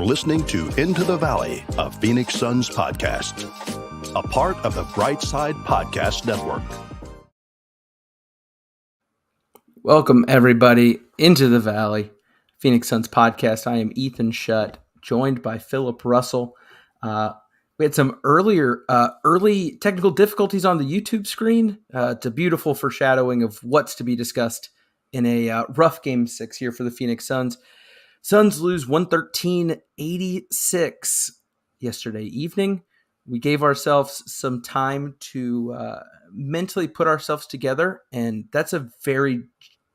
listening to Into the Valley, a Phoenix Suns podcast, a part of the Bright Side Podcast Network. Welcome, everybody, Into the Valley, Phoenix Suns podcast. I am Ethan Shutt, joined by Philip Russell. We had some early technical difficulties on the YouTube screen. It's a beautiful foreshadowing of what's to be discussed in a rough Game 6 here for the Phoenix Suns. Suns lose 113-86 yesterday evening. We gave ourselves some time to mentally put ourselves together, and that's a very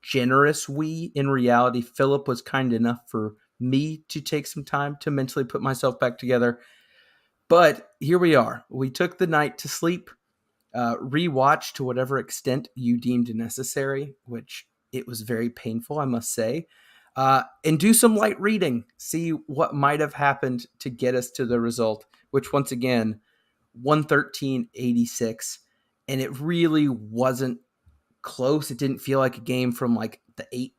generous we. In reality, Philip was kind enough for me to take some time to mentally put myself back together. But here we are. We took the night to sleep, rewatched to whatever extent you deemed necessary, which it was very painful, I must say. And do some light reading, see what might have happened to get us to the result, which once again, 113-86. And it really wasn't close. It didn't feel like a game from like the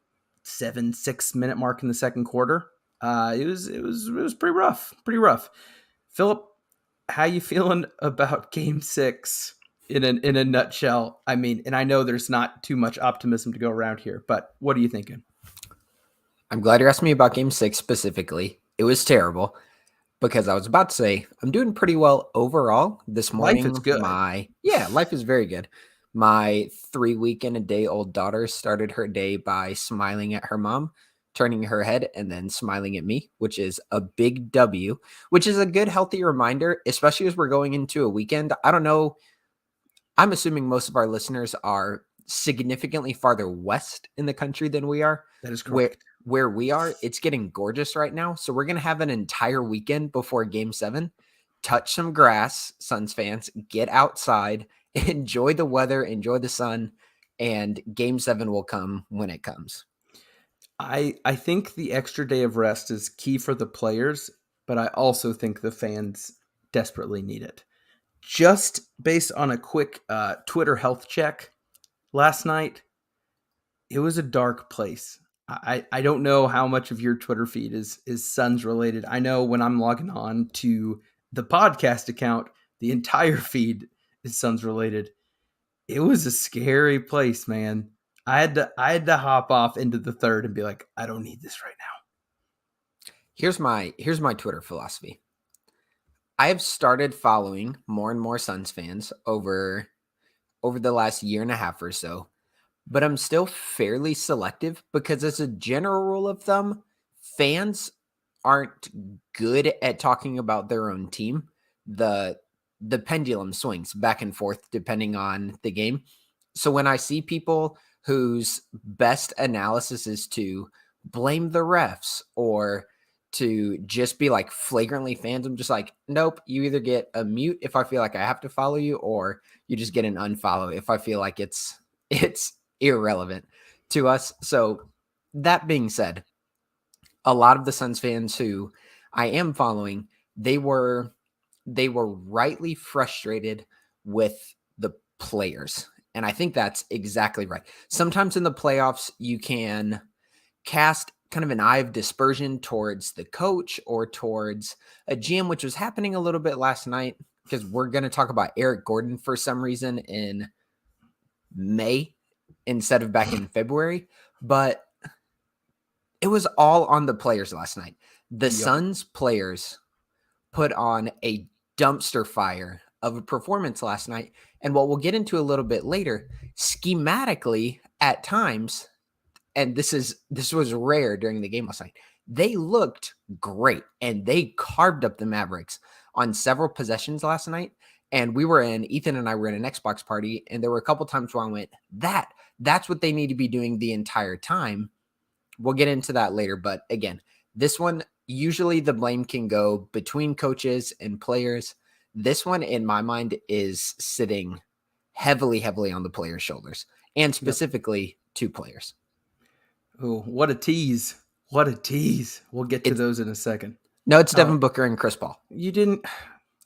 6 minute mark in the second quarter. It was pretty rough. Philip, how you feeling about Game 6 in a nutshell? I mean, and I know there's not too much optimism to go around here, but what are you thinking? I'm glad you're asking me about Game 6 specifically. It was terrible because I was about to say I'm doing pretty well overall this morning. Life is good. Life is very good. My 3-week-and-a-day-old daughter started her day by smiling at her mom, turning her head, and then smiling at me, which is a big W, which is a good, healthy reminder, especially as we're going into a weekend. I don't know. I'm assuming most of our listeners are significantly farther west in the country than we are. That is correct. Where we are, it's getting gorgeous right now. So we're going to have an entire weekend before Game 7. Touch some grass, Suns fans. Get outside. Enjoy the weather. Enjoy the sun. And Game 7 will come when it comes. I think the extra day of rest is key for the players, but I also think the fans desperately need it. Just based on a quick Twitter health check last night, it was a dark place. I don't know how much of your Twitter feed is Suns related. I know when I'm logging on to the podcast account, the entire feed is Suns related. It was a scary place, man. I had to hop off into the third and be like, I don't need this right now. Here's my Twitter philosophy. I have started following more and more Suns fans over the last year and a half or so. But I'm still fairly selective because as a general rule of thumb, fans aren't good at talking about their own team. The pendulum swings back and forth depending on the game. So when I see people whose best analysis is to blame the refs or to just be like flagrantly fans, I'm just like, nope, you either get a mute if I feel like I have to follow you, or you just get an unfollow if I feel like it's irrelevant to us. So that being said, a lot of the Suns fans who I am following, they were rightly frustrated with the players. And I think that's exactly right. Sometimes in the playoffs, you can cast kind of an eye of dispersion towards the coach or towards a GM, which was happening a little bit last night because we're going to talk about Eric Gordon for some reason in May instead of back in February, but it was all on the players last night. The Suns players put on a dumpster fire of a performance last night. And what we'll get into a little bit later, schematically at times, and this was rare during the game last night, they looked great and they carved up the Mavericks on several possessions last night. And Ethan and I were in an Xbox party, and there were a couple times where I went, that's what they need to be doing the entire time. We'll get into that later. But again, this one, usually the blame can go between coaches and players. This one, in my mind, is sitting heavily on the players' shoulders, and specifically two players. Oh, what a tease. What a tease. We'll get to those in a second. No, it's Devin Booker and Chris Paul. You didn't...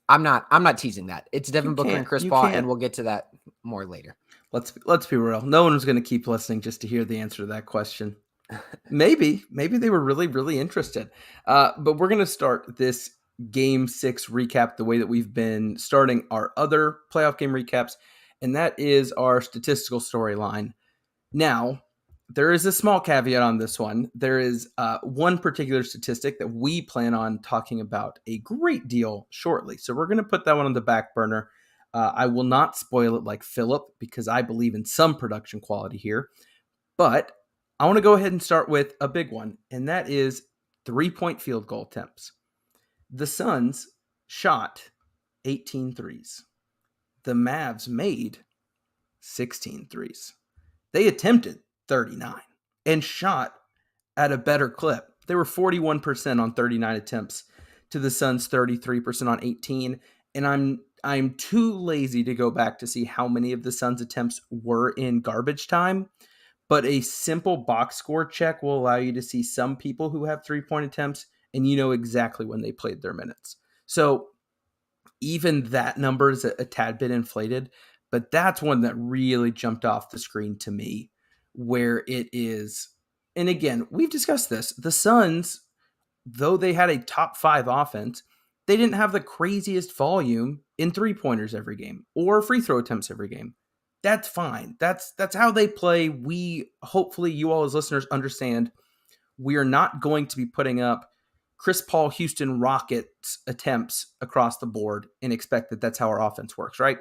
I'm not teasing that. It's Devin Booker and Chris Paul, and we'll get to that more later. Let's be real. No one was going to keep listening just to hear the answer to that question. Maybe they were really, really interested. But we're going to start this Game 6 recap the way that we've been starting our other playoff game recaps, and that is our statistical storyline. Now, there is a small caveat on this one. There is one particular statistic that we plan on talking about a great deal shortly. So we're going to put that one on the back burner. I will not spoil it like Philip because I believe in some production quality here. But I want to go ahead and start with a big one, and that is 3-point field goal attempts. The Suns shot 18 threes. The Mavs made 16 threes. They attempted 39 and shot at a better clip. They were 41% on 39 attempts to the Suns 33% on 18. And I'm too lazy to go back to see how many of the Suns attempts were in garbage time. But a simple box score check will allow you to see some people who have 3-point attempts, and you know exactly when they played their minutes. So even that number is a tad bit inflated, but that's one that really jumped off the screen to me, where it is. And again, we've discussed this. The Suns, though they had a top 5 offense, they didn't have the craziest volume in 3-pointers every game or free throw attempts every game. That's fine. That's how they play. We hopefully you all as listeners understand we are not going to be putting up Chris Paul Houston Rockets attempts across the board and expect that that's how our offense works, right?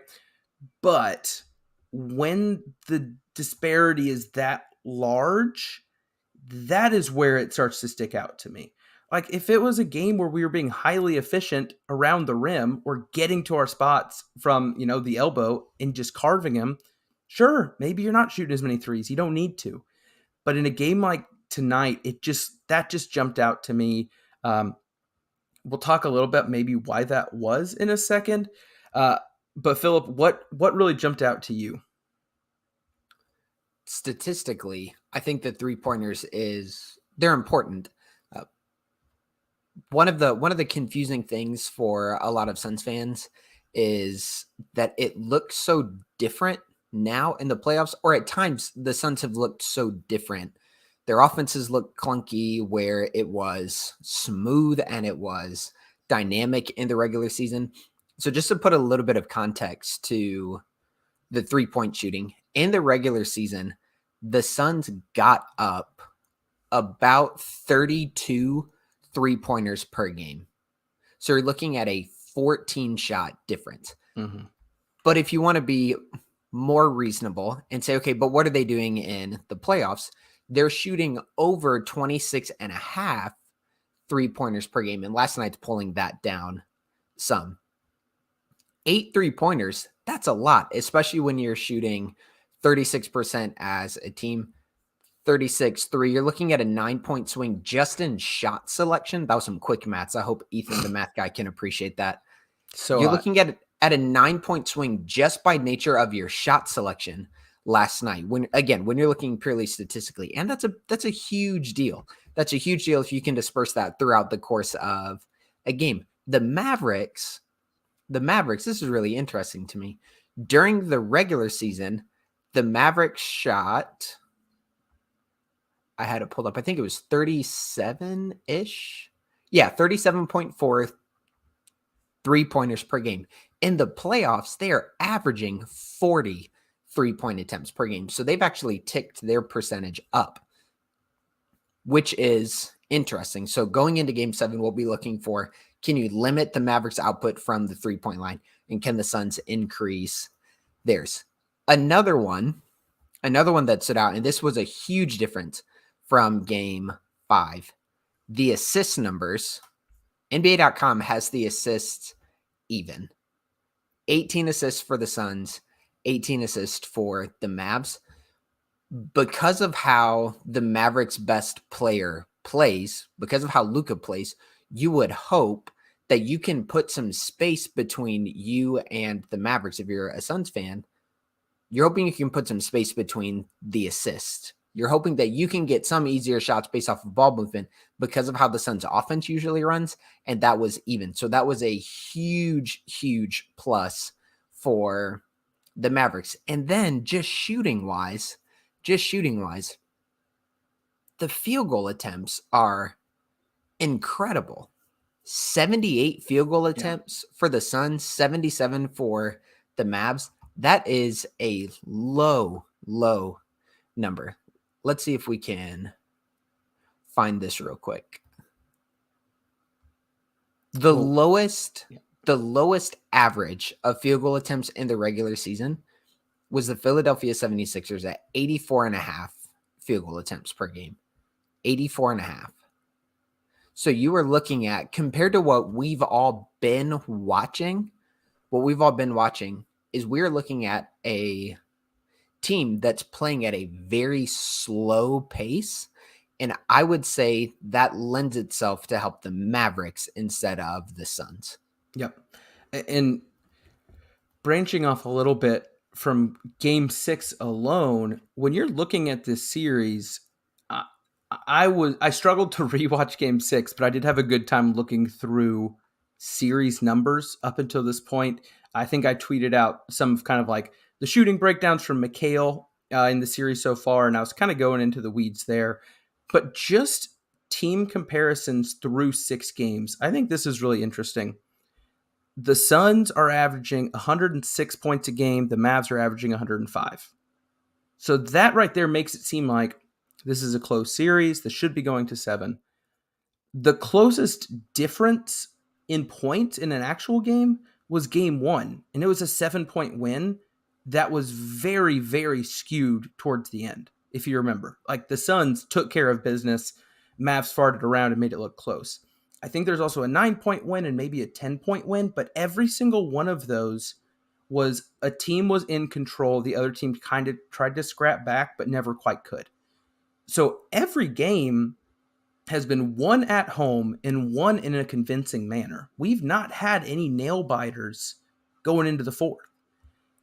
But when the disparity is that large, that is where it starts to stick out to me. Like if it was a game where we were being highly efficient around the rim or getting to our spots from, the elbow and just carving them, sure, maybe you're not shooting as many threes. You don't need to. But in a game like tonight, that just jumped out to me. We'll talk a little bit maybe why that was in a second. But Philip, what really jumped out to you? Statistically, I think the 3-pointers they're important. One of the confusing things for a lot of Suns fans is that it looks so different now in the playoffs, or at times the Suns have looked so different. Their offenses look clunky where it was smooth and it was dynamic in the regular season. So just to put a little bit of context to the 3-point shooting, in the regular season, the Suns got up about 32 3-pointers per game. So you're looking at a 14-shot difference. Mm-hmm. But if you want to be more reasonable and say, okay, but what are they doing in the playoffs? They're shooting over 26 and a half 3-pointers per game. And last night's pulling that down some. 8 3-pointers, that's a lot, especially when you're shooting 36% as a team. 36-3. You're looking at a 9-point swing just in shot selection. That was some quick maths. I hope Ethan, the math guy, can appreciate that. So you're looking at a 9-point swing just by nature of your shot selection last night. When you're looking purely statistically, and that's a huge deal. That's a huge deal if you can disperse that throughout the course of a game. The Mavericks, this is really interesting to me. During the regular season, the Mavericks shot, I had it pulled up. I think it was 37-ish. Yeah, 37.4 3-pointers per game. In the playoffs, they are averaging 40 3-point attempts per game. So they've actually ticked their percentage up, which is interesting. So going into Game 7, we'll be looking for, can you limit the Mavericks' output from the 3-point line? And can the Suns increase theirs? Another one that stood out, and this was a huge difference from Game 5. The assist numbers, NBA.com has the assists even. 18 assists for the Suns, 18 assists for the Mavs. Because of how the Mavericks' best player plays, because of how Luka plays, you would hope that you can put some space between you and the Mavericks. If you're a Suns fan, you're hoping you can put some space between the assists. You're hoping that you can get some easier shots based off of ball movement because of how the Suns offense usually runs. And that was even. So that was a huge, huge plus for the Mavericks. And then just shooting wise, the field goal attempts are incredible. 78 field goal attempts for the Suns, 77 for the Mavs. That is a low number. Let's see if we can find this real quick. The lowest average of field goal attempts in the regular season was the Philadelphia 76ers at 84.5 field goal attempts per game. 84.5. So you were looking at, compared to what we've all been watching, is we're looking at a team that's playing at a very slow pace. And I would say that lends itself to help the Mavericks instead of the Suns. Yep. And branching off a little bit from Game 6 alone, when you're looking at this series, I struggled to rewatch Game 6, but I did have a good time looking through series numbers up until this point. I think I tweeted out some of kind of like the shooting breakdowns from Mikhail in the series so far, and I was kind of going into the weeds there. But just team comparisons through 6 games, I think this is really interesting. The Suns are averaging 106 points a game. The Mavs are averaging 105. So that right there makes it seem like this is a close series. This should be going to 7. The closest difference in points in an actual game was Game 1, and it was a 7-point win that was very, very skewed towards the end, if you remember. Like, the Suns took care of business. Mavs farted around and made it look close. I think there's also a 9-point win and maybe a 10-point win, but every single one of those was a team was in control. The other team kind of tried to scrap back, but never quite could. So every game has been won at home and won in a convincing manner. We've not had any nail biters going into the fourth.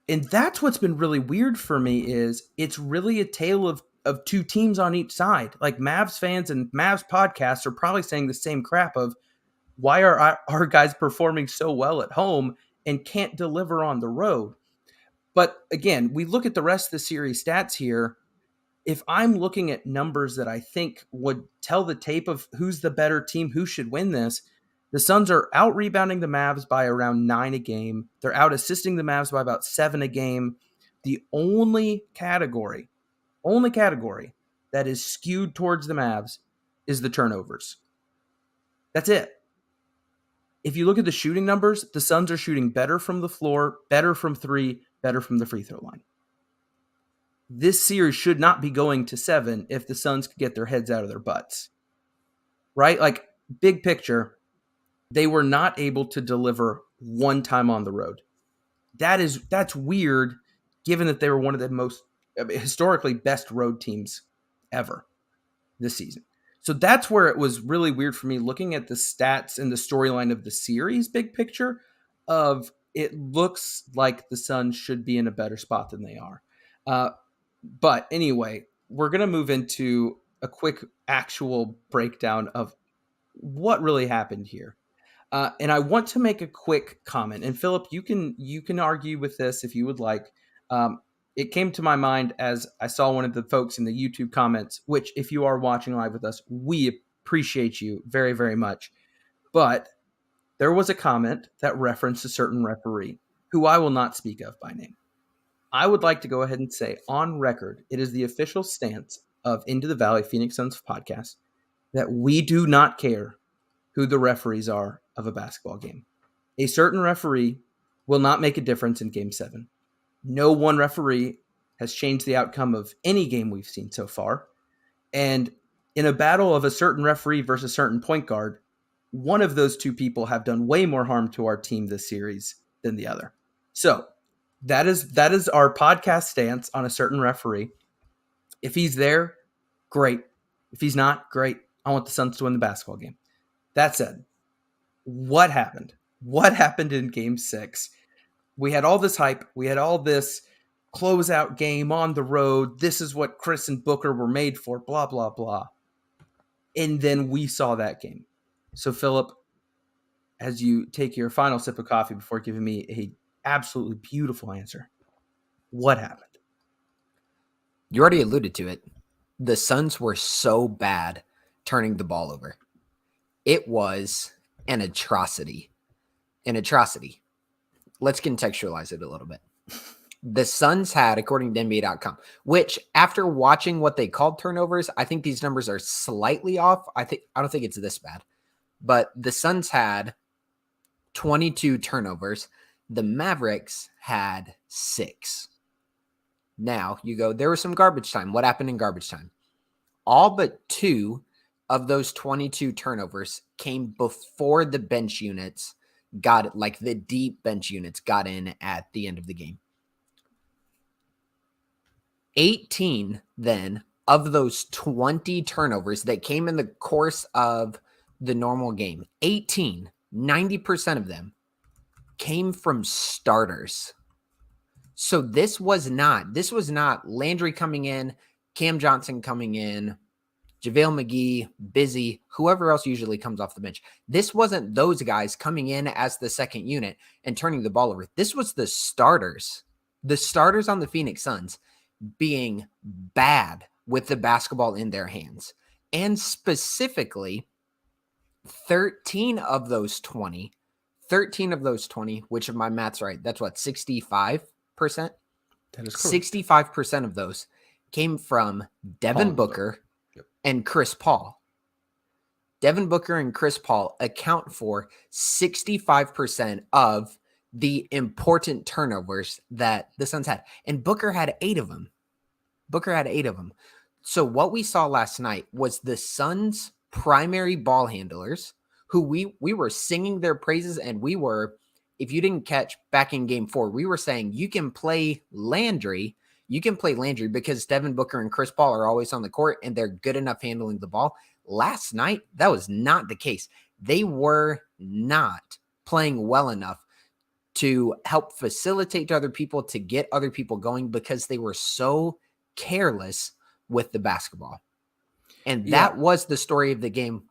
And that's what's been really weird for me is it's really a tale of 2 teams on each side. Like, Mavs fans and Mavs podcasts are probably saying the same crap of why are our guys performing so well at home and can't deliver on the road. But again, we look at the rest of the series stats here. If I'm looking at numbers that I think would tell the tape of who's the better team, who should win this, the Suns are out rebounding the Mavs by around 9 a game. They're out assisting the Mavs by about 7 a game. The only category that is skewed towards the Mavs is the turnovers. That's it. If you look at the shooting numbers, the Suns are shooting better from the floor, better from 3, better from the free throw line. This series should not be going to 7 if the Suns could get their heads out of their butts. Right? Like, big picture, they were not able to deliver one time on the road. That's weird, given that they were one of the most historically best road teams ever this season. So that's where it was really weird for me looking at the stats and the storyline of the series, big picture, of it looks like the Suns should be in a better spot than they are. But anyway, we're going to move into a quick actual breakdown of what really happened here. And I want to make a quick comment. And Philip, you can argue with this if you would like. It came to my mind as I saw one of the folks in the YouTube comments, which if you are watching live with us, we appreciate you very, very much. But there was a comment that referenced a certain referee who I will not speak of by name. I would like to go ahead and say on record, it is the official stance of Into the Valley Phoenix Suns podcast that we do not care who the referees are of a basketball game. A certain referee will not make a difference in Game 7. No one referee has changed the outcome of any game we've seen so far. And in a battle of a certain referee versus a certain point guard, one of those 2 people have done way more harm to our team this series than the other. So that is our podcast stance on a certain referee. If he's there, great. If he's not, great. I want the Suns to win the basketball game. That said, what happened? What happened in Game 6? We had all this hype. We had all this closeout game on the road. This is what Chris and Booker were made for, blah, blah, blah. And then we saw that game. So, Philip, as you take your final sip of coffee before giving me a absolutely beautiful answer, what happened? You already alluded to it. the Suns were so bad turning the ball over. It was an atrocity. An atrocity. Let's contextualize it a little bit. The Suns had, according to NBA.com, which after watching what they called turnovers, I think these numbers are slightly off. I don't think it's this bad. But the Suns had 22 turnovers. The Mavericks had 6. Now you go, there was some garbage time. What happened in garbage time? All but 2 of those 22 turnovers came before the bench units got, like the deep bench units got in at the end of the game. 18 then of those 20 turnovers that came in the course of the normal game, 90% of them came from starters. So this was not Landry coming in, Cam Johnson coming in, JaVale McGee, Busy, whoever else usually comes off the bench. This wasn't those guys coming in as the second unit and turning the ball over. This was the starters on the Phoenix Suns being bad with the basketball in their hands. And specifically, 13 of those 20, which if my math's right, that's what, 65%? That is correct. 65% of those came from Devin Booker and Chris Paul. Devin Booker and Chris Paul account for 65% of the important turnovers that the Suns had. And Booker had 8 of them. So what we saw last night was the Suns' primary ball handlers, who we were singing their praises, and we were, if you didn't catch back in game 4, we were saying you can play Landry because Devin Booker and Chris Paul are always on the court and they're good enough handling the ball. Last night, that was not the case. They were not playing well enough to help facilitate to other people, to get other people going, because they were so careless with the basketball. And that was the story of the game,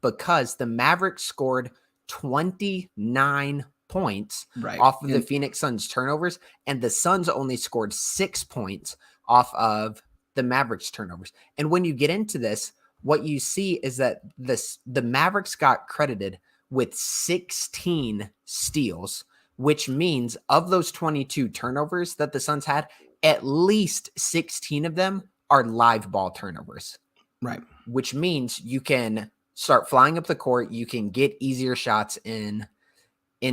because the Mavericks scored 29 points off of the Phoenix Suns turnovers, and the Suns only scored 6 points off of the Mavericks turnovers. And when you get into this, what you see is that the Mavericks got credited with 16 steals, which means of those 22 turnovers that the Suns had, at least 16 of them are live ball turnovers. Right. Which means you can start flying up the court. You can get easier shots in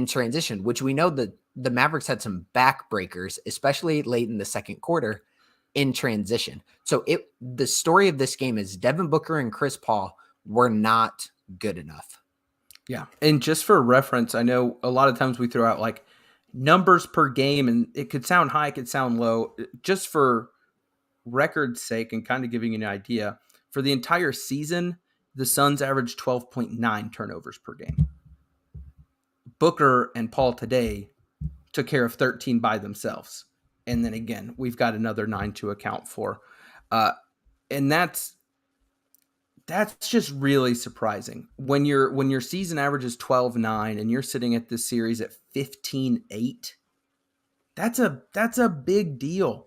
transition, which we know that the Mavericks had some backbreakers, especially late in the second quarter in transition. So the story of this game is Devin Booker and Chris Paul were not good enough. Yeah. And just for reference, I know a lot of times we throw out like numbers per game, and it could sound high, it could sound low. Just for record's sake and kind of giving you an idea, for the entire season, the Suns averaged 12.9 turnovers per game. Booker and Paul today took care of 13 by themselves. And then again, we've got another 9 to account for. And that's just really surprising. When your season average is 12-9 and you're sitting at this series at 15-8, that's a big deal.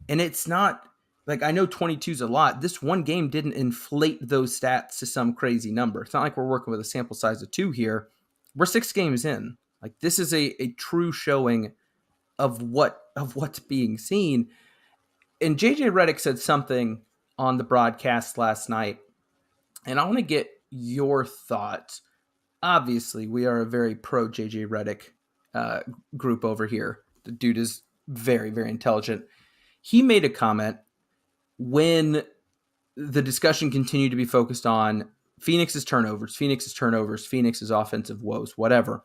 And it's not like, I know 22 is a lot. This one game didn't inflate those stats to some crazy number. It's not like we're working with a sample size of 2 here. We're 6 games in. Like, this is a true showing of what's being seen. And JJ Redick said something on the broadcast last night, and I want to get your thoughts. Obviously, we are a very pro JJ Redick group over here. The dude is very, very intelligent. He made a comment when the discussion continued to be focused on Phoenix's turnovers, Phoenix's offensive woes, whatever.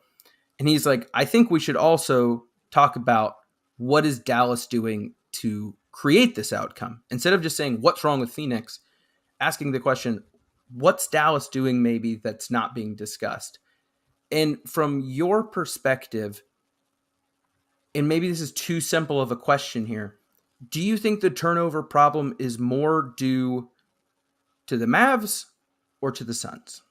And he's like, I think we should also talk about what is Dallas doing to create this outcome. Instead of just saying, what's wrong with Phoenix, asking the question, what's Dallas doing maybe that's not being discussed? And from your perspective, and maybe this is too simple of a question here, do you think the turnover problem is more due to the Mavs or to the Suns?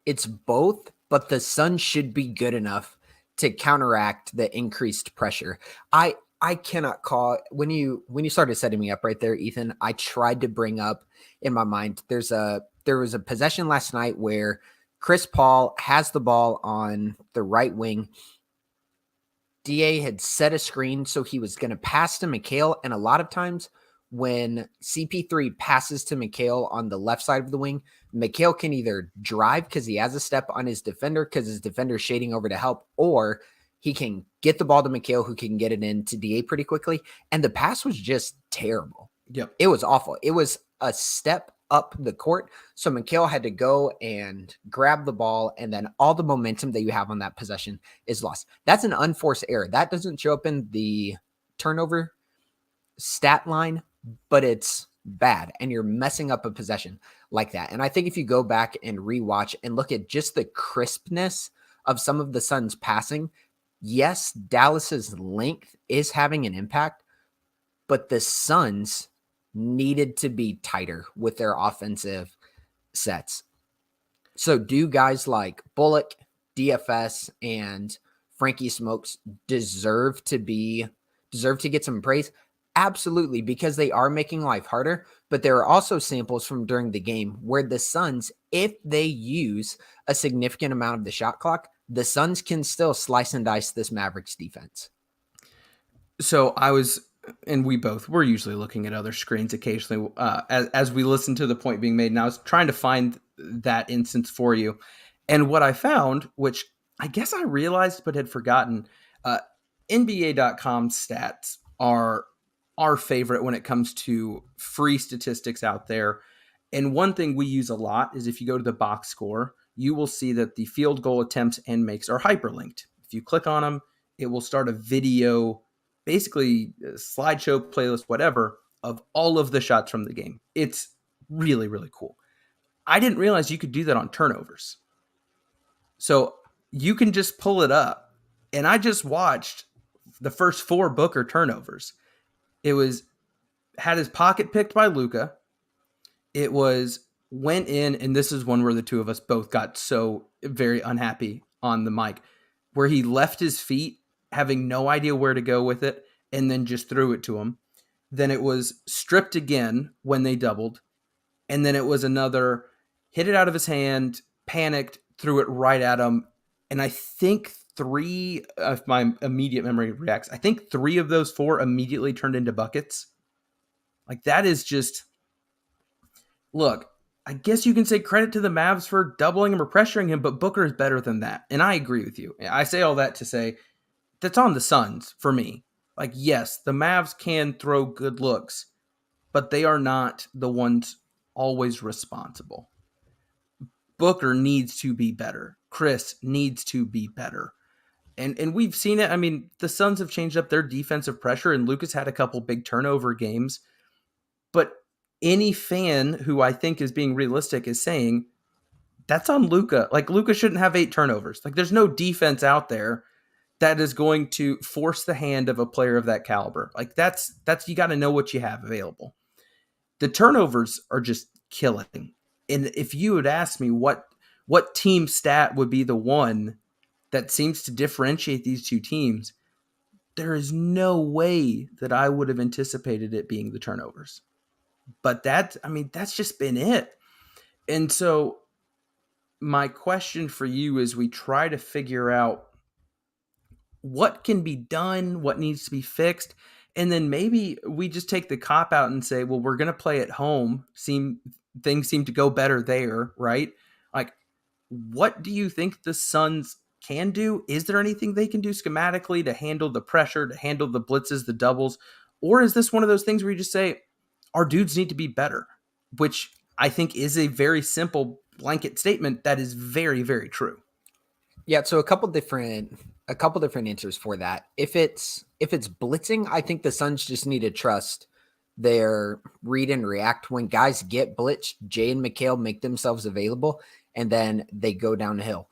It's both, but the Suns should be good enough to counteract the increased pressure. I I cannot call when you started setting me up right there, Ethan. I tried to bring up in my mind. There was a possession last night where Chris Paul has the ball on the right wing. DA had set a screen, so he was going to pass to McHale. And a lot of times when CP3 passes to McHale on the left side of the wing, McHale can either drive because he has a step on his defender because his defender is shading over to help, or he can get the ball to McHale, who can get it into DA pretty quickly. And the pass was just terrible. Yep. It was awful. It was a step up the court. So McHale had to go and grab the ball, and then all the momentum that you have on that possession is lost. That's an unforced error. That doesn't show up in the turnover stat line, but it's bad, and you're messing up a possession like that. And I think if you go back and rewatch and look at just the crispness of some of the Suns passing, yes, Dallas's length is having an impact, but the Suns needed to be tighter with their offensive sets. So do guys like Bullock, DFS, and Frankie Smokes deserve to get some praise? Absolutely, because they are making life harder. But there are also samples from during the game where the Suns, if they use a significant amount of the shot clock, the Suns can still slice and dice this Mavericks defense. So we're usually looking at other screens occasionally as we listen to the point being made. And I was trying to find that instance for you. And what I found, which I guess I realized but had forgotten, NBA.com stats are our favorite when it comes to free statistics out there. And one thing we use a lot is if you go to the box score, you will see that the field goal attempts and makes are hyperlinked. If you click on them, it will start a video, basically a slideshow, playlist, whatever, of all of the shots from the game. It's really, really cool. I didn't realize you could do that on turnovers. So you can just pull it up. And I just watched the first 4 Booker turnovers. It had his pocket picked by Luka. It went in, and this is one where the two of us both got so very unhappy on the mic, where he left his feet having no idea where to go with it, and then just threw it to him. Then it was stripped again when they doubled. And then it was another hit it out of his hand, panicked, threw it right at him. And I think 3, if my immediate memory reacts, I think 3 of those 4 immediately turned into buckets. Like, that is just, look, I guess you can say credit to the Mavs for doubling him or pressuring him, but Booker is better than that. And I agree with you. I say all that to say that's on the Suns for me. Like, yes, the Mavs can throw good looks, but they are not the ones always responsible. Booker needs to be better. Chris needs to be better. And we've seen it. I mean, the Suns have changed up their defensive pressure, and Luka's had a couple big turnover games. But any fan who I think is being realistic is saying that's on Luka. Like, Luka shouldn't have 8 turnovers. Like, there's no defense out there that is going to force the hand of a player of that caliber. Like, that's you got to know what you have available. The turnovers are just killing. And if you had asked me what team stat would be the one that seems to differentiate these two teams, there is no way that I would have anticipated it being the turnovers. But that's just been it. And so my question for you is, we try to figure out what can be done, what needs to be fixed, and then maybe we just take the cop out and say, well, we're going to play at home. Things seem to go better there, right? Like, what do you think the Suns can do? Is there anything they can do schematically to handle the pressure, to handle the blitzes, the doubles? Or is this one of those things where you just say, our dudes need to be better, which I think is a very simple blanket statement that is very, very true. Yeah, so a couple different answers for that. If it's blitzing, I think the Suns just need to trust their read and react. When guys get blitzed, Jay and McHale make themselves available, and then they go downhill.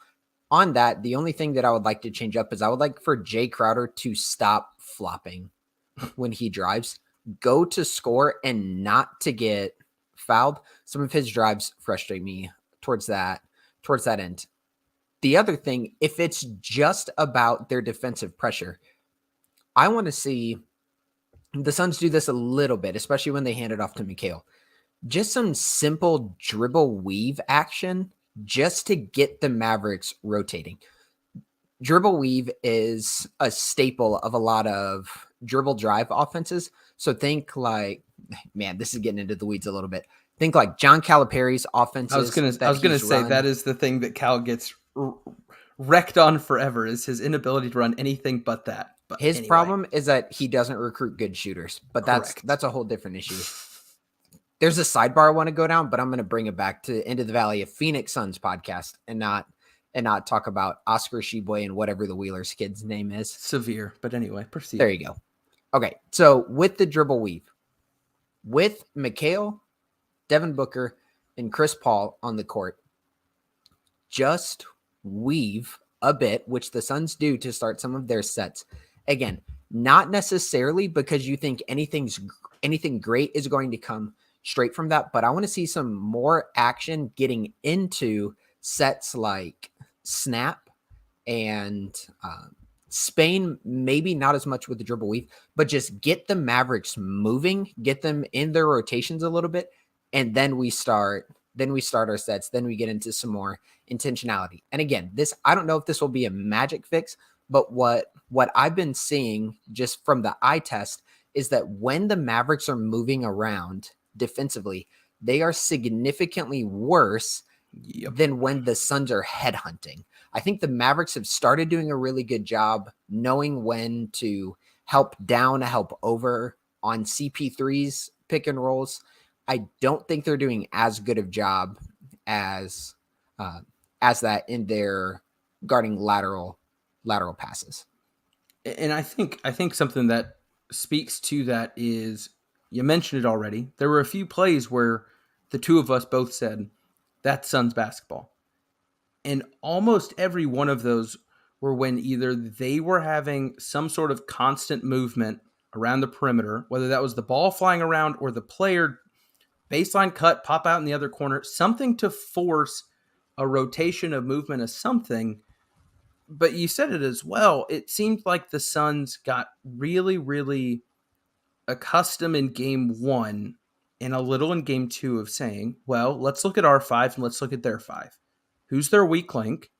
On that, the only thing that I would like to change up is I would like for Jay Crowder to stop flopping when he drives, go to score and not to get fouled. Some of his drives frustrate me towards that end. The other thing, if it's just about their defensive pressure, I want to see The Suns do this a little bit, especially when they hand it off to Mikal. Just some simple dribble weave action just to get the Mavericks rotating. Dribble weave is a staple of a lot of dribble drive offenses. So think like, man, this is getting into the weeds a little bit. Think like John Calipari's offenses. I was gonna say that is the thing that Cal gets wrecked on forever, is his inability to run anything but that. But his anyway. problem is that he doesn't recruit good shooters, but that's a whole different issue. There's a sidebar I want to go down, but I'm going to bring it back to Into the Valley, a Phoenix Suns podcast, and not talk about Oscar Sheboy and whatever the Wheelers kid's name is. Severe, but anyway, proceed. There you go. Okay, so with the dribble weave, with Mikal, Devin Booker, and Chris Paul on the court, just weave a bit, which the Suns do to start some of their sets. Again, not necessarily because you think anything great is going to come straight from that, but I want to see some more action getting into sets like snap and Spain, maybe not as much with the dribble weave, but just get the Mavericks moving, get them in their rotations a little bit, and then we start our sets. Then we get into some more intentionality. And again, I don't know if this will be a magic fix, but what I've been seeing just from the eye test is that when the Mavericks are moving around defensively, they are significantly worse than when the Suns are headhunting. I think the Mavericks have started doing a really good job knowing when to help down, help over on CP3's pick and rolls. I don't think they're doing as good of job as that in their guarding lateral passes. And I think something that speaks to that is, you mentioned it already, there were a few plays where the two of us both said, that's Suns basketball. And almost every one of those were when either they were having some sort of constant movement around the perimeter, whether that was the ball flying around or the player baseline cut, pop out in the other corner, something to force a rotation of movement of something. But you said it as well. It seemed like the Suns got really, really accustomed in game one and a little in game two of saying, well, let's look at our five and let's look at their five. Who's their weak link?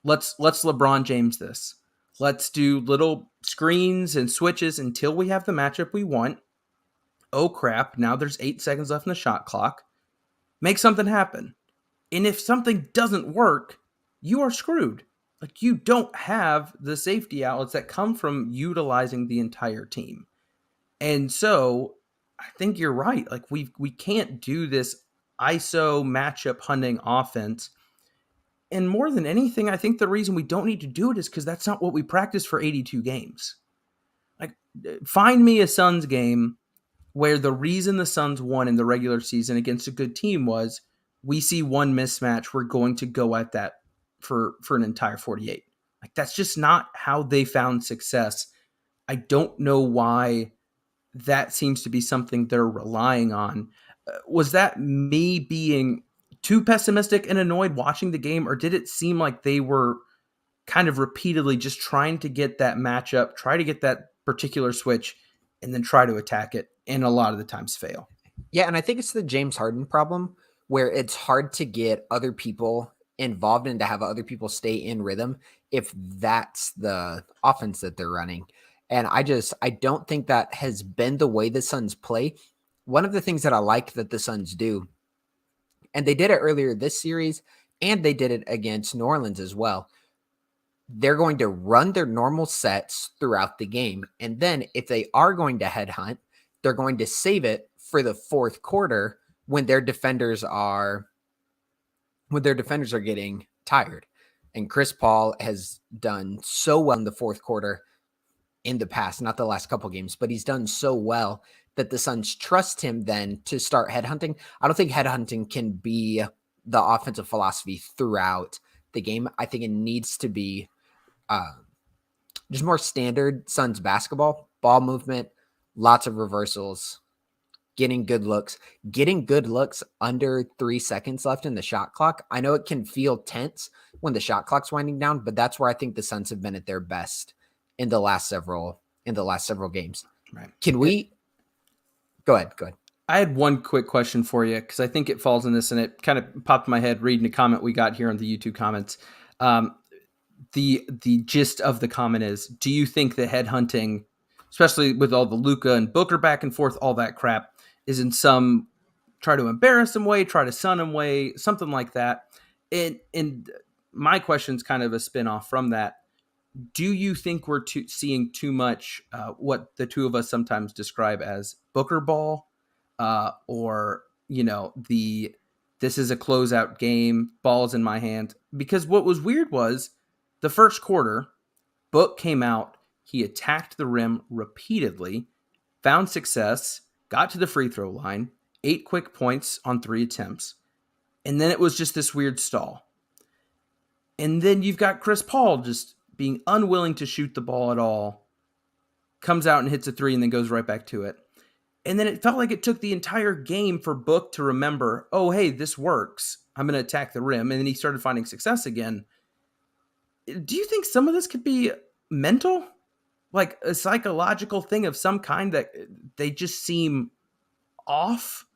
Let's LeBron James this. Let's do little screens and switches until we have the matchup we want. Oh crap, now there's 8 seconds left in the shot clock. Make something happen. And if something doesn't work, you are screwed. Like, you don't have the safety outlets that come from utilizing the entire team. And so I think you're right. Like, we can't do this ISO matchup hunting offense. And more than anything, I think the reason we don't need to do it is because that's not what we practice for 82 games. Like, find me a Suns game where the reason the Suns won in the regular season against a good team was we see one mismatch, we're going to go at that for an entire 48. Like, that's just not how they found success. I don't know why that seems to be something they're relying on. Was that me being too pessimistic and annoyed watching the game, or did it seem like they were kind of repeatedly just trying to get that matchup, try to get that particular switch, and then try to attack it, and a lot of the times fail? Yeah, and I think it's the James Harden problem, where it's hard to get other people involved and to have other people stay in rhythm if that's the offense that they're running. And I don't think that has been the way the Suns play. One of the things that I like that the Suns do, and they did it earlier this series, and they did it against New Orleans as well, they're going to run their normal sets throughout the game. And then if they are going to headhunt, they're going to save it for the fourth quarter when their defenders are getting tired. And Chris Paul has done so well in the fourth quarter in the past, not the last couple games, but he's done so well that the Suns trust him then to start headhunting. I don't think headhunting can be the offensive philosophy throughout the game. I think it needs to be just more standard Suns basketball, ball movement, lots of reversals, getting good looks under 3 seconds left in the shot clock. I know it can feel tense when the shot clock's winding down, but that's where I think the Suns have been at their best in the last several games. Right. Can we go ahead? I had one quick question for you because I think it falls in this, and it kind of popped in my head reading a comment we got here on the YouTube comments. The gist of the comment is: do you think the headhunting, especially with all the Luka and Booker back and forth, all that crap, is in some try to embarrass him way, try to sun him way, something like that? And my question's kind of a spin-off from that. Do you think we're seeing too much what the two of us sometimes describe as Booker ball, or this is a closeout game, ball's in my hand? Because what was weird was the first quarter, Book came out, he attacked the rim repeatedly, found success, got to the free throw line, 8 quick points on 3 attempts, and then it was just this weird stall. And then you've got Chris Paul just being unwilling to shoot the ball at all, comes out and hits a 3 and then goes right back to it. And then it felt like it took the entire game for Book to remember, oh, hey, this works. I'm going to attack the rim. And then he started finding success again. Do you think some of this could be mental? Like a psychological thing of some kind that they just seem off?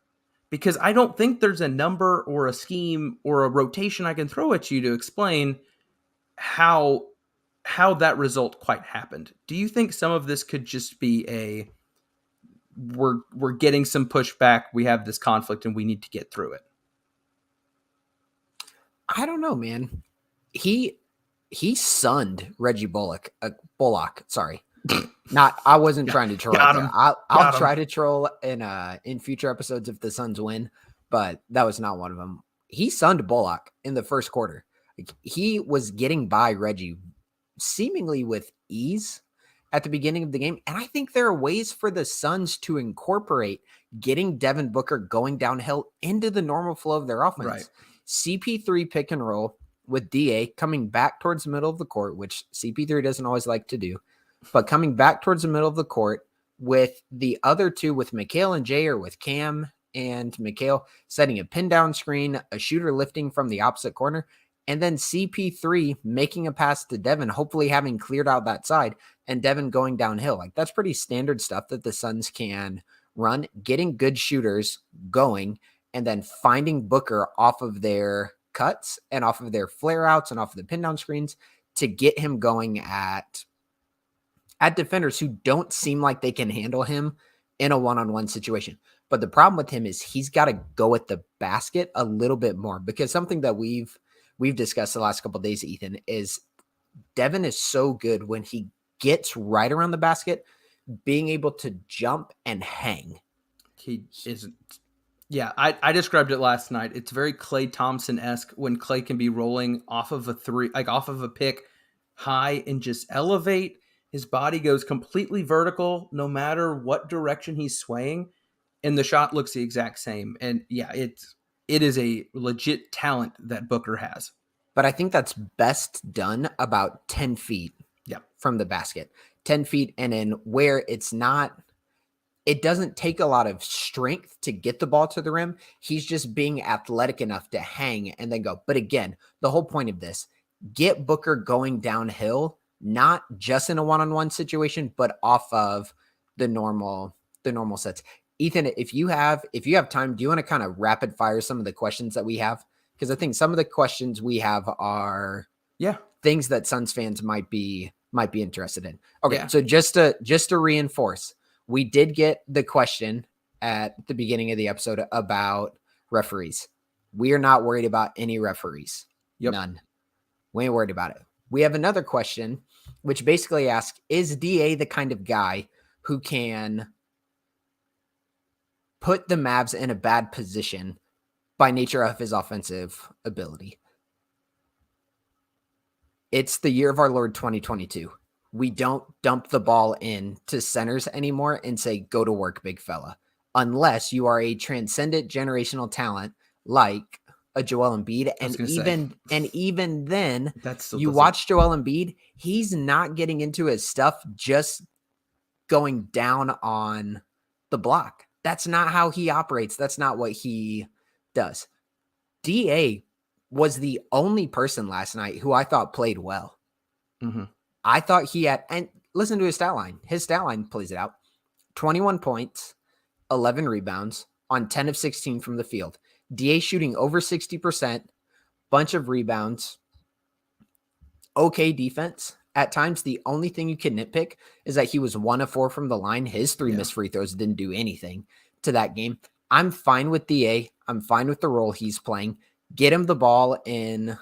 Because I don't think there's a number or a scheme or a rotation I can throw at you to explain how that result quite happened. Do you think some of this could just be we're getting some pushback, we have this conflict, and we need to get through it? I don't know, man. He sunned Reggie Bullock. Sorry. I wasn't trying to troll. I'll try to troll in future episodes if the Suns win, but that was not one of them. He sunned Bullock in the first quarter. Like, he was getting by Reggie seemingly with ease at the beginning of the game. And I think there are ways for the Suns to incorporate getting Devin Booker going downhill into the normal flow of their offense. Right. CP3 pick and roll with DA coming back towards the middle of the court, which CP3 doesn't always like to do, but coming back towards the middle of the court with the other two, with Mikal and Jay, or with Cam and Mikal, setting a pin down screen, a shooter lifting from the opposite corner, and then CP3 making a pass to Devin, hopefully having cleared out that side, and Devin going downhill. Like, that's pretty standard stuff that the Suns can run, getting good shooters going, and then finding Booker off of their cuts and off of their flare outs and off of the pin down screens to get him going at defenders who don't seem like they can handle him in a one-on-one situation. But the problem with him is he's got to go at the basket a little bit more, because something that we've discussed the last couple of days, Ethan, is Devin is so good when he gets right around the basket, being able to jump and hang. He isn't. Yeah, I described it last night. It's very Klay Thompson-esque when Klay can be rolling off of a 3, like off of a pick high, and just elevate. His body goes completely vertical no matter what direction he's swaying, and the shot looks the exact same. And yeah, it is a legit talent that Booker has. But I think that's best done about 10 feet from the basket. 10 feet, and in where it doesn't take a lot of strength to get the ball to the rim. He's just being athletic enough to hang and then go. But again, the whole point of this, get Booker going downhill, not just in a one-on-one situation, but off of the normal sets. Ethan, if you have time, do you want to kind of rapid fire some of the questions that we have? Because I think some of the questions we have are things that Suns fans might be interested in. Okay, so just to reinforce, we did get the question at the beginning of the episode about referees. We are not worried about any referees. None. We ain't worried about it. We have another question, which basically asks, is DA the kind of guy who can put the Mavs in a bad position by nature of his offensive ability? It's the year of our Lord 2022. We don't dump the ball in to centers anymore and say, go to work, big fella, unless you are a transcendent generational talent like a Joel Embiid. And even then, you watch Joel Embiid, he's not getting into his stuff just going down on the block. That's not how he operates. That's not what he does. DA was the only person last night who I thought played well. Mm-hmm. I thought he had, and listen to his stat line. His stat line plays it out. 21 points, 11 rebounds on 10 of 16 from the field. DA shooting over 60%, bunch of rebounds, okay defense. At times, the only thing you can nitpick is that he was 1 of 4 from the line. His 3 missed free throws didn't do anything to that game. I'm fine with DA. I'm fine with the role he's playing. Get him the ball in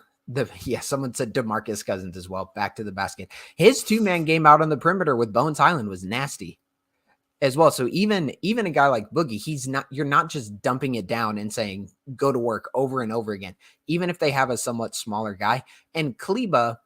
someone said DeMarcus Cousins as well. Back to the basket. His 2-man game out on the perimeter with Bones Highland was nasty as well. So even a guy like Boogie, you're not just dumping it down and saying, go to work over and over again, even if they have a somewhat smaller guy. And Kleba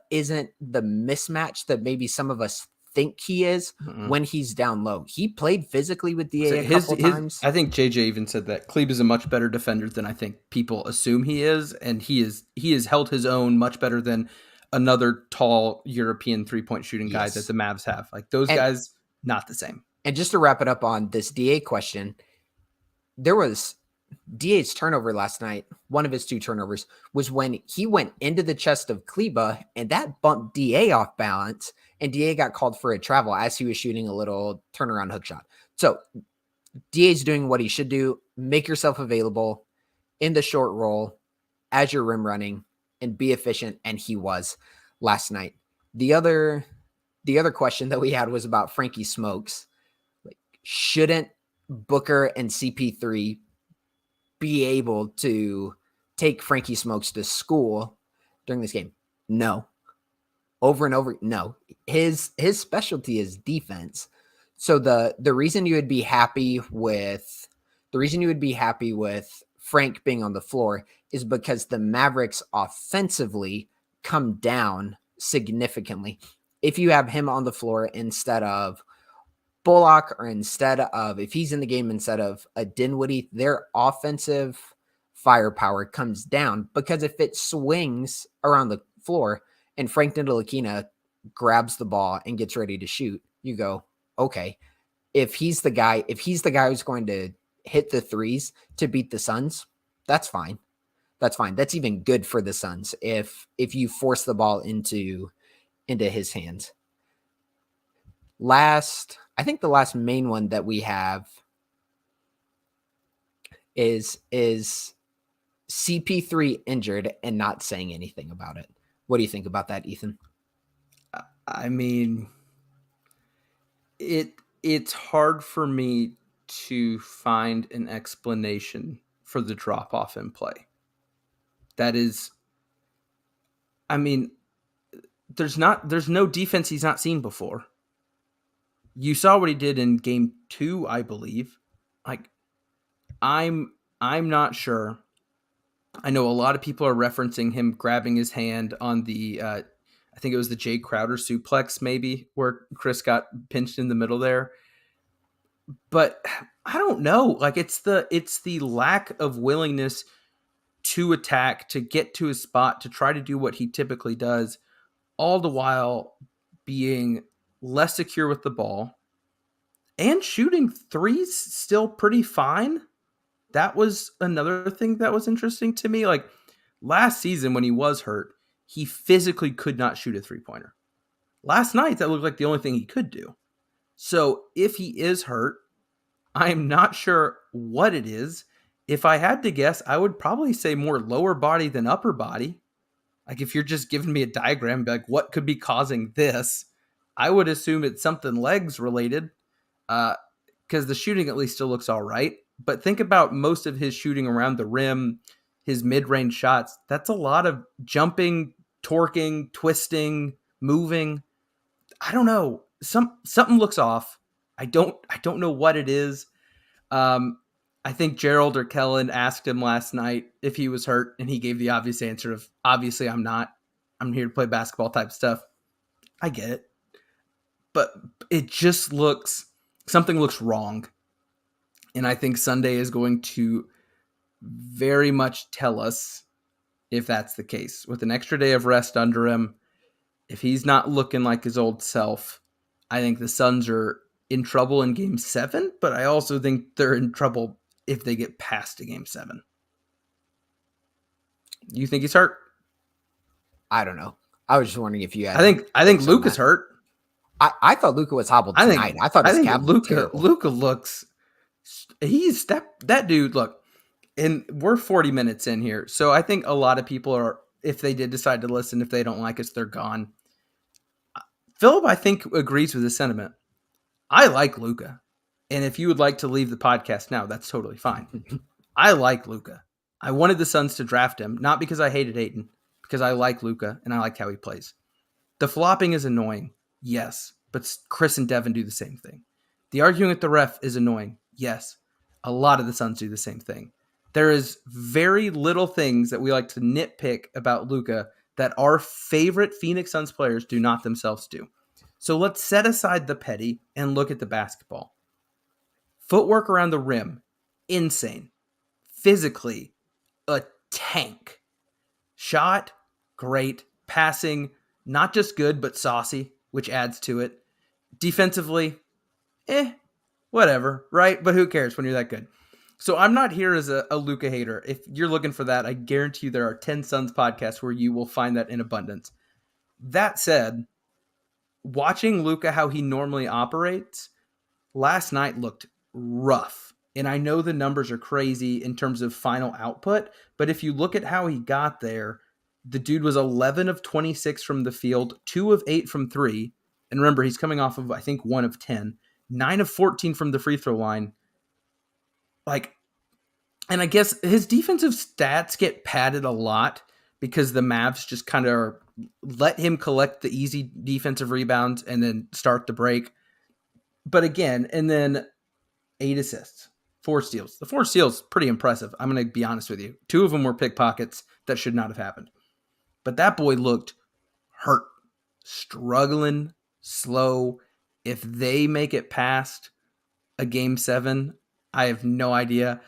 isn't the mismatch that maybe some of us think he is when he's down low. He played physically with DA a couple times. I think JJ even said that Kleba is a much better defender than I think people assume he is, and he has held his own much better than another tall European 3-point shooting guy that the Mavs have. Like those guys, not the same. And just to wrap it up on this DA question, there was DA's turnover last night. One of his 2 turnovers was when he went into the chest of Kleba, and that bumped DA off balance, and DA got called for a travel as he was shooting a little turnaround hook shot. So DA's doing what he should do. Make yourself available in the short roll as you're rim running and be efficient. And he was last night. The other question that we had was about Frankie Smokes. Like, shouldn't Booker and CP3 be able to take Frankie Smokes to school during this game? No. Over and over, no. His specialty is defense. So the reason you would be happy with Frank being on the floor is because the Mavericks offensively come down significantly. If you have him on the floor instead of Bullock, or if he's in the game instead of a Dinwiddie, their offensive firepower comes down, because if it swings around the floor and Frank Ntilikina grabs the ball and gets ready to shoot, you go, okay, if he's the guy who's going to hit the threes to beat the Suns, that's fine. That's fine. That's even good for the Suns if you force the ball into his hands. I think the last main one that we have is CP3 injured and not saying anything about it. What do you think about that, Ethan? I mean, it's hard for me to find an explanation for the drop off in play. That is, I mean, there's no defense he's not seen before. You saw what he did in game 2, I believe. Like, I'm not sure. I know a lot of people are referencing him grabbing his hand on the, I think it was the Jay Crowder suplex, maybe, where Chris got pinched in the middle there. But I don't know. Like, it's the lack of willingness to attack, to get to his spot, to try to do what he typically does, all the while being less secure with the ball and shooting threes still pretty fine. That was another thing that was interesting to me. Like, last season when he was hurt, he physically could not shoot a 3-pointer. Last night, that looked like the only thing he could do. So if he is hurt, I'm not sure what it is. If I had to guess, I would probably say more lower body than upper body. Like, if you're just giving me a diagram, like, what could be causing this? I would assume it's something legs related, because the shooting at least still looks all right. But think about most of his shooting around the rim, his mid-range shots. That's a lot of jumping, torquing, twisting, moving. I don't know. Something looks off. I don't know what it is. I think Gerald or Kellen asked him last night if he was hurt, and he gave the obvious answer of, obviously I'm not. I'm here to play basketball type stuff. I get it. But it just something looks wrong. And I think Sunday is going to very much tell us if that's the case. With an extra day of rest under him, if he's not looking like his old self, I think the Suns are in trouble in Game 7, but I also think they're in trouble if they get past to Game 7. You think he's hurt? I don't know. I was just wondering if you had. I think Luke is hurt. I thought Luka was hobbled tonight. I thought his calf was terrible. Luka looks. That dude. Look, and we're 40 minutes in here, so I think a lot of people are. If they did decide to listen, if they don't like us, they're gone. Philip, I think, agrees with this sentiment. I like Luka, and if you would like to leave the podcast now, that's totally fine. I like Luka. I wanted the Suns to draft him, not because I hated Ayton, because I like Luka and I like how he plays. The flopping is annoying, yes, but Chris and Devin do the same thing. The arguing at the ref is annoying, yes. A lot of the Suns do the same thing. There is very little things that we like to nitpick about Luka that our favorite Phoenix Suns players do not themselves do. So let's set aside the petty and look at the basketball. Footwork around the rim, insane. Physically, a tank. Shot, great. Passing, not just good, but saucy, which adds to it. Defensively, whatever, right? But who cares when you're that good? So I'm not here as a Luka hater. If you're looking for that, I guarantee you there are 10 Suns podcasts where you will find that in abundance. That said, watching Luka how he normally operates, last night looked rough. And I know the numbers are crazy in terms of final output, but if you look at how he got there, the dude was 11 of 26 from the field, 2 of 8 from 3. And remember, he's coming off of, I think, 1 of 10, 9 of 14 from the free throw line. And I guess his defensive stats get padded a lot because the Mavs just kind of let him collect the easy defensive rebounds and then start the break. But again, and then 8 assists, 4 steals. The 4 steals, pretty impressive. I'm going to be honest with you. 2 of them were pickpockets that should not have happened. But that boy looked hurt, struggling, slow. If they make it past a game 7, I have no idea.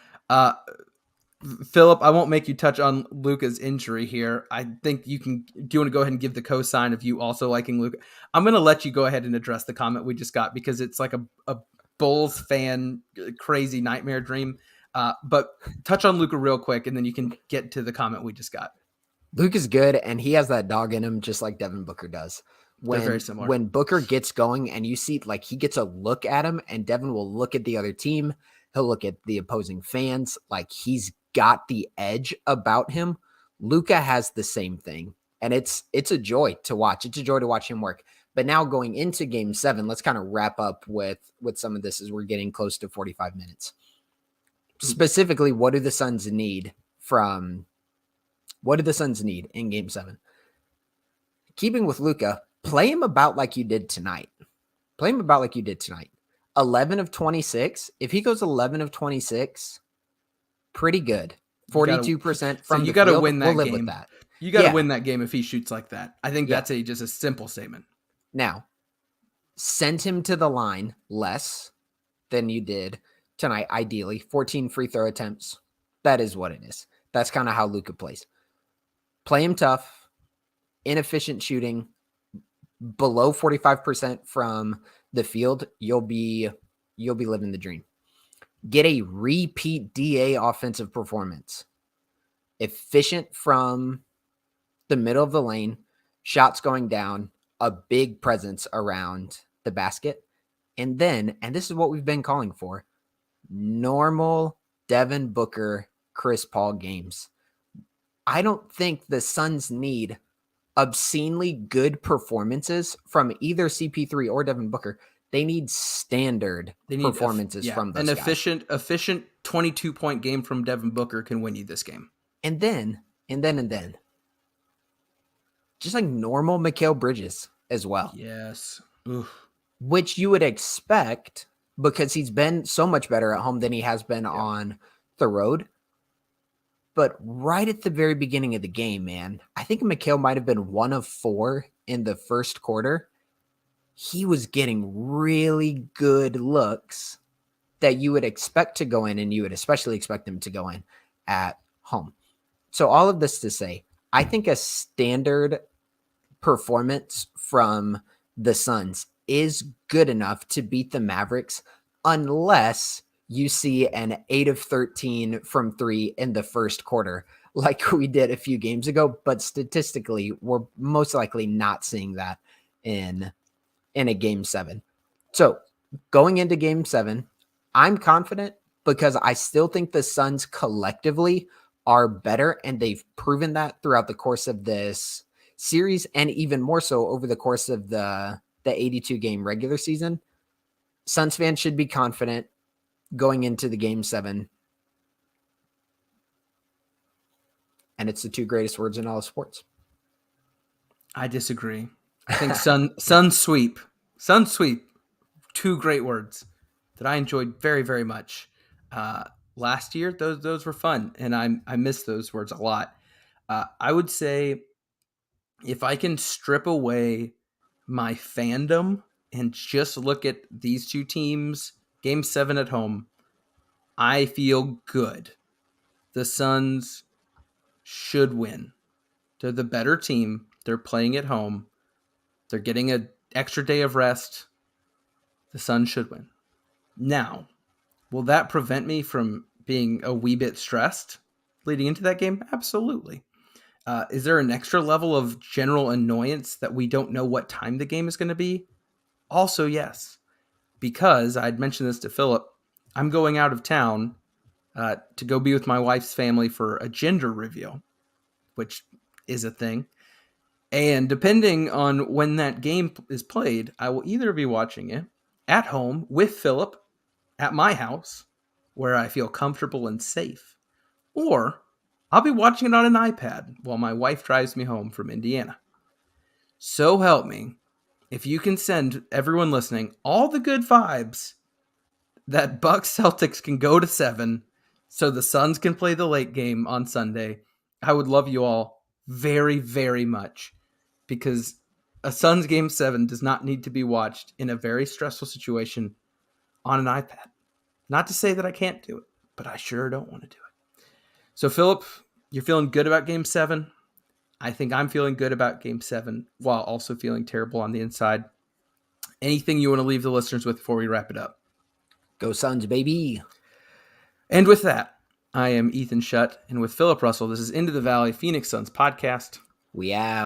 Philip, I won't make you touch on Luka's injury here. I think you can. Do you want to go ahead and give the cosign of you also liking Luka? I'm going to let you go ahead and address the comment we just got because it's like a Bulls fan crazy nightmare dream. But touch on Luka real quick, and then you can get to the comment we just got. Luka's good, and he has that dog in him just like Devin Booker does. They're very similar. When Booker gets going and you see like he gets a look at him and Devin will look at the other team, he'll look at the opposing fans, like he's got the edge about him. Luka has the same thing, and it's a joy to watch. It's a joy to watch him work. But now going into game 7, let's kind of wrap up with some of this as we're getting close to 45 minutes. Specifically, what do the Suns need in game 7? Keeping with Luka, play him about like you did tonight. 11 of 26. If he goes 11 of 26, pretty good. 42% from the field. You got to win that game. We'll live with that. You got to win that game if he shoots like that. I think that's just a simple statement. Now, send him to the line less than you did tonight, ideally. 14 free throw attempts. That is what it is. That's kind of how Luka plays. Play him tough, inefficient shooting, below 45% from the field. You'll be living the dream. Get a repeat DA offensive performance. Efficient from the middle of the lane, shots going down, a big presence around the basket. And then, and this is what we've been calling for, normal Devin Booker, Chris Paul games. I don't think the Suns need obscenely good performances from either CP3 or Devin Booker. They need standard performances from those guys. An efficient 22-point game from Devin Booker can win you this game. And then, just like normal Mikal Bridges as well. Yes. Oof. Which you would expect because he's been so much better at home than he has been on the road. But right at the very beginning of the game, man, I think Mikal might have been 1 of 4 in the first quarter. He was getting really good looks that you would expect to go in, and you would especially expect them to go in at home. So all of this to say, I think a standard performance from the Suns is good enough to beat the Mavericks unless you see an 8 of 13 from 3 in the first quarter like we did a few games ago. But statistically, we're most likely not seeing that in in a game 7. So going into game 7, I'm confident because I still think the Suns collectively are better, and they've proven that throughout the course of this series and even more so over the course of the 82 game regular season. Suns fans should be confident going into the game 7. And it's the 2 greatest words in all of sports. I disagree. I think Sun sweep. Sun sweep. 2 great words that I enjoyed very, very much. Last year, those were fun, and I miss those words a lot. I would say if I can strip away my fandom and just look at these 2 teams, game 7 at home, I feel good. The Suns should win. They're the better team. They're playing at home. They're getting an extra day of rest. The Suns should win. Now, will that prevent me from being a wee bit stressed leading into that game? Absolutely. Is there an extra level of general annoyance that we don't know what time the game is going to be? Also, yes. Because I'd mentioned this to Philip, I'm going out of town to go be with my wife's family for a gender reveal, which is a thing. And depending on when that game is played, I will either be watching it at home with Philip at my house, where I feel comfortable and safe, or I'll be watching it on an iPad while my wife drives me home from Indiana. So help me, if you can send everyone listening all the good vibes that Bucks Celtics can go to 7 so the Suns can play the late game on Sunday, I would love you all very, very much, because a Suns game 7 does not need to be watched in a very stressful situation on an iPad. Not to say that I can't do it, but I sure don't want to do it. So, Philip, you're feeling good about game 7. I think I'm feeling good about game 7 while also feeling terrible on the inside. Anything you want to leave the listeners with before we wrap it up? Go Suns, baby. And with that, I am Ethan Shutt, and with Philip Russell, this is Into the Valley Phoenix Suns podcast. We out.